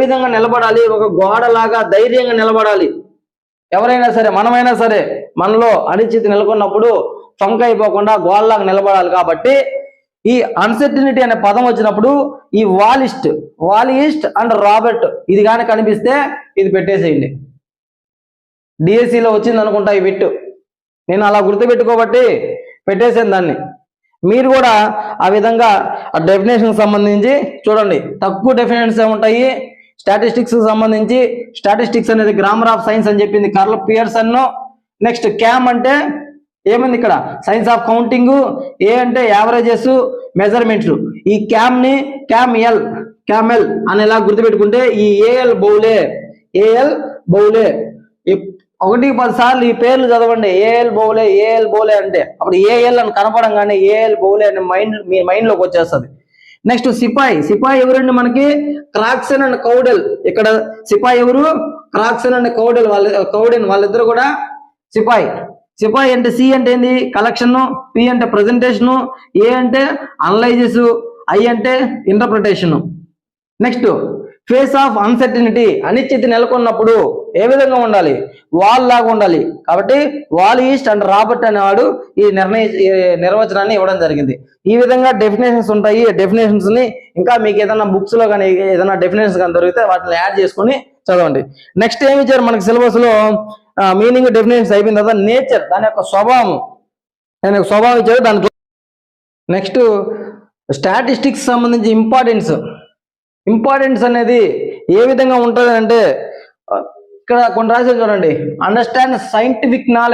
విధంగా నిలబడాలి, ఒక గోడలాగా ధైర్యంగా నిలబడాలి. ఎవరైనా సరే, మనమైనా సరే, మనలో అనిశ్చితి నెలకొన్నప్పుడు ఫంక్ అయిపోకుండా గోడలాగా నిలబడాలి. కాబట్టి ఈ అన్సర్టినిటీ అనే పదం వచ్చినప్పుడు ఈ వాలిస్ట్ అండ్ రాబర్ట్ ఇది కానీ కనిపిస్తే ఇది పెట్టేసేయండి. డిఎస్సిలో వచ్చింది అనుకుంటా ఈ బిట్టు, నేను అలా గుర్తుపెట్టుకోబట్టి పెట్టేసాను దాన్ని. మీరు కూడా ఆ విధంగా ఆ డెఫినేషన్ సంబంధించి చూడండి. తక్కువ డెఫినేషన్స్ ఉంటాయి. స్టాటిస్టిక్స్ సంబంధించి స్టాటిస్టిక్స్ అనేది గ్రామర్ ఆఫ్ సైన్స్ అని చెప్పింది కార్ల్ పియర్సన్. నెక్స్ట్ క్యామ్ అంటే ఏమైంది ఇక్కడ, సైన్స్ ఆఫ్ కౌంటింగ్. ఏ అంటే యావరేజెస్, మెజర్మెంట్స్. ఈ క్యామెల్ అనేలా గుర్తుపెట్టుకుంటే ఈ ఏఎల్ బౌలే 1-10 సార్లు ఈ పేర్లు చదవండి. ఏఎల్ బౌలే అంటే అప్పుడు ఏఎల్ అని కనపడంగానే ఏఎల్ బౌలే అనే మీ మైండ్ లోకి వచ్చేస్తుంది. నెక్స్ట్ సిపాయి ఎవరండి మనకి, క్రాక్సన్ అండ్ కౌడెల్. ఇక్కడ సిపాయి ఎవరు, క్రాక్సన్ అండ్ కౌడెన్ వాళ్ళిద్దరు కూడా సిపాయి అంటే సి అంటే ఏంది, కలెక్షన్, పి అంటే ప్రజెంటేషన్, ఏ అంటే అనలైజిస్, ఐ అంటే interpretation. Next face of uncertainty, అనిశ్చితి నెలకొన్నప్పుడు ఏ విధంగా ఉండాలి, వాల్ లాగా ఉండాలి. కాబట్టి వాలిస్ట్ అండ్ రాబర్ట్ అనేవాడు ఈ నిర్వచనాన్ని ఇవ్వడం జరిగింది. ఈ విధంగా డెఫినేషన్స్ ఉంటాయి. డెఫినేషన్స్ ని ఇంకా మీకు ఏదైనా బుక్స్ లో కానీ ఏదైనా డెఫినేషన్స్ కానీ దొరికితే వాటిని యాడ్ చేసుకుని చదవండి. నెక్స్ట్ ఏమి ఇచ్చారు మనకి సిలబస్ లో, మీనింగ్ డెఫినేషన్స్ అయిపోయిన తర్వాత నేచర్, దాని యొక్క స్వభావం ఇచ్చారు దాని. నెక్స్ట్ స్టాటిస్టిక్స్ సంబంధించి ఇంపార్టెన్స్ అనేది ఏ విధంగా ఉంటుంది అంటే ఇక్కడ కొన్ని రాశారు చూడండి. Understand scientific knowledge